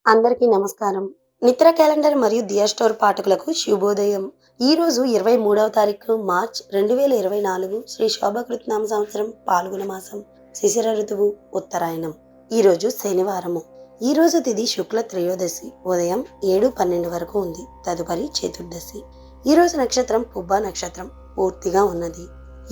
అందరికీ నమస్కారం. నిద్ర క్యాలెండర్ మరియు దియా స్టోర్ పాఠకులకు శుభోదయం. ఈరోజు 23వ తారీఖు మార్చ్ 2024 శ్రీ శోభకృత్నామ సంవత్సరం పాల్గొన మాసం శిశిర ఋతువు ఉత్తరాయణం. ఈరోజు శనివారము. ఈరోజు తిథి శుక్ల త్రయోదశి ఉదయం 7:12 వరకు ఉంది. తదుపరి చతుర్దశి. ఈరోజు నక్షత్రం పుబ్బ నక్షత్రం పూర్తిగా ఉన్నది.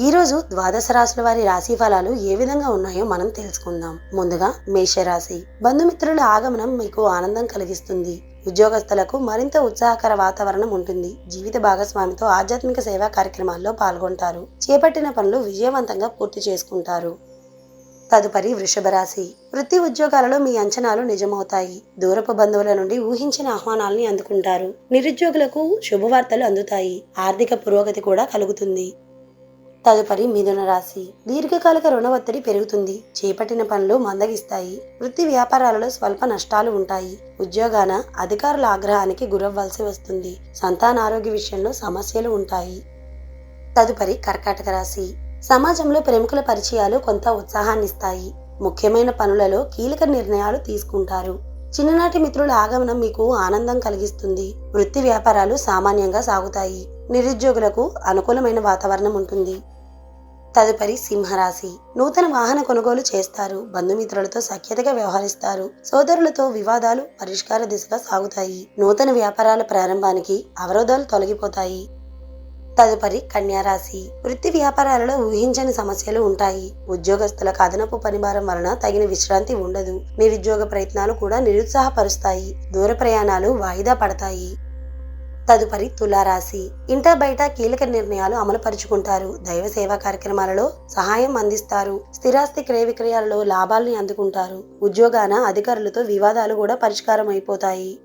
ఈరోజు ద్వాదశ రాశుల వారి రాశి ఫలాలు ఏ విధంగా ఉన్నాయో మనం తెలుసుకుందాం. ముందుగా మేషరాశి. బంధుమిత్రుల ఆగమనం మీకు ఆనందం కలిగిస్తుంది. ఉద్యోగస్తులకు మరింత ఉత్సాహకర వాతావరణం ఉంటుంది. జీవిత భాగస్వామితో ఆధ్యాత్మిక సేవా కార్యక్రమాల్లో పాల్గొంటారు. చేపట్టిన పనులు విజయవంతంగా పూర్తి చేసుకుంటారు. తదుపరి వృషభ రాశి. వృత్తి ఉద్యోగాలలో మీ అంచనాలు నిజమవుతాయి. దూరపు బంధువుల నుండి ఊహించిన ఆహ్వానాల్ని అందుకుంటారు. నిరుద్యోగులకు శుభవార్తలు అందుతాయి. ఆర్థిక పురోగతి కూడా కలుగుతుంది. తదుపరి మిథున రాశి. దీర్ఘకాలిక రుణ ఒత్తిడి పెరుగుతుంది. చేపట్టిన పనులు మందగిస్తాయి. వృత్తి వ్యాపారాలలో స్వల్ప నష్టాలు ఉంటాయి. ఉద్యోగాన అధికారుల ఆగ్రహానికి గురవ్వాల్సి వస్తుంది. సంతాన ఆరోగ్య విషయంలో సమస్యలు ఉంటాయి. తదుపరి కర్కాటక రాశి. సమాజంలో ప్రముఖుల పరిచయాలు కొంత ఉత్సాహాన్నిస్తాయి. ముఖ్యమైన పనులలో కీలక నిర్ణయాలు తీసుకుంటారు. చిన్ననాటి మిత్రుల ఆగమనం మీకు ఆనందం కలిగిస్తుంది. వృత్తి వ్యాపారాలు సామాన్యంగా సాగుతాయి. నిరుద్యోగులకు అనుకూలమైన వాతావరణం ఉంటుంది. తదుపరి సింహరాశి. నూతన వాహన కొనుగోలు చేస్తారు. బంధుమిత్రులతో సఖ్యతగా వ్యవహరిస్తారు. సోదరులతో వివాదాలు పరిష్కార దిశగా సాగుతాయి. నూతన వ్యాపారాల ప్రారంభానికి అవరోధాలు తొలగిపోతాయి. తదుపరి కన్యారాశి. వృత్తి వ్యాపారాలలో ఊహించని సమస్యలు ఉంటాయి. ఉద్యోగస్తులకు అదనపు పనిభారం వలన తగిన విశ్రాంతి ఉండదు. నిరుద్యోగ ప్రయత్నాలు కూడా నిరుత్సాహపరుస్తాయి. దూర ప్రయాణాలు వాయిదా పడతాయి. తదుపరి తులారాశి. ఇంట బయట కీలక నిర్ణయాలు అమలుపరుచుకుంటారు. దైవ సేవా కార్యక్రమాలలో సహాయం అందిస్తారు. స్థిరాస్తి క్రయ విక్రయాలలో లాభాల్ని అందుకుంటారు. ఉద్యోగాన అధికారులతో వివాదాలు కూడా పరిష్కారం అయిపోతాయి.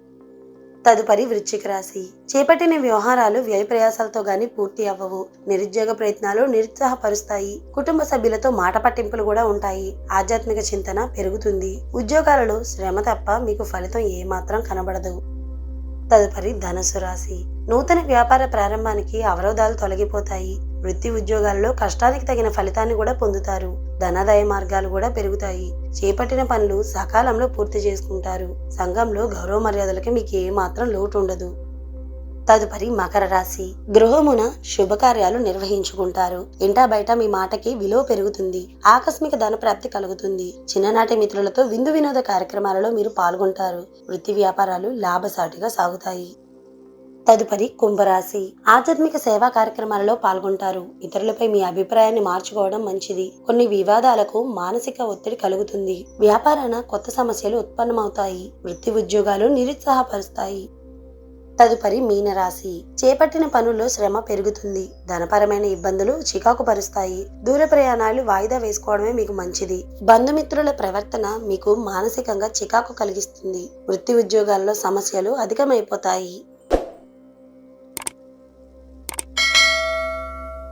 తదుపరి వృశ్చిక రాశి. చేపట్టిన వ్యవహారాలు వ్యయ ప్రయాసాలతో గాని పూర్తి అవ్వవు. నిరుద్యోగ ప్రయత్నాలు నిరుత్సాహపరుస్తాయి. కుటుంబ సభ్యులతో మాట పట్టింపులు కూడా ఉంటాయి. ఆధ్యాత్మిక చింతన పెరుగుతుంది. ఉద్యోగాలలో శ్రమ తప్ప మీకు ఫలితం ఏమాత్రం కనబడదు. తదుపరి ధనుసు రాశి. నూతన వ్యాపార ప్రారంభానికి అవరోధాలు తొలగిపోతాయి. వృత్తి ఉద్యోగాలలో కష్టానికి తగిన ఫలితాన్ని కూడా పొందుతారు. ధనాదాయ మార్గాలు కూడా పెరుగుతాయి. చేపట్టిన పనులు సకాలంలో పూర్తి చేసుకుంటారు. సంఘంలో గౌరవ మర్యాదలకి మీకు ఏమాత్రం లోటు ఉండదు. తదుపరి మకర రాశి. గృహమున శుభకార్యాలు నిర్వహించుకుంటారు. ఇంటా బయట మీ మాటకి విలువ పెరుగుతుంది. ఆకస్మిక ధన ప్రాప్తి కలుగుతుంది. చిన్ననాటి మిత్రులతో విందు వినోద కార్యక్రమాలలో మీరు పాల్గొంటారు. వృత్తి వ్యాపారాలు లాభసాటిగా సాగుతాయి. తదుపరి కుంభరాశి. ఆధ్యాత్మిక సేవా కార్యక్రమాలలో పాల్గొంటారు. ఇతరులపై మీ అభిప్రాయాన్ని మార్చుకోవడం మంచిది. కొన్ని వివాదాలకు మానసిక ఒత్తిడి కలుగుతుంది. వ్యాపారాన కొత్త సమస్యలు ఉత్పన్నమవుతాయి. వృత్తి ఉద్యోగాలు నిరుత్సాహపరుస్తాయి. తదుపరి మీనరాశి. చేపట్టిన పనుల్లో శ్రమ పెరుగుతుంది. ధనపరమైన ఇబ్బందులు చికాకు పరుస్తాయి. దూర ప్రయాణాలు వాయిదా వేసుకోవడమే మీకు మంచిది. బంధుమిత్రుల ప్రవర్తన మీకు మానసికంగా చికాకు కలిగిస్తుంది. వృత్తి ఉద్యోగాల్లో సమస్యలు అధికమైపోతాయి.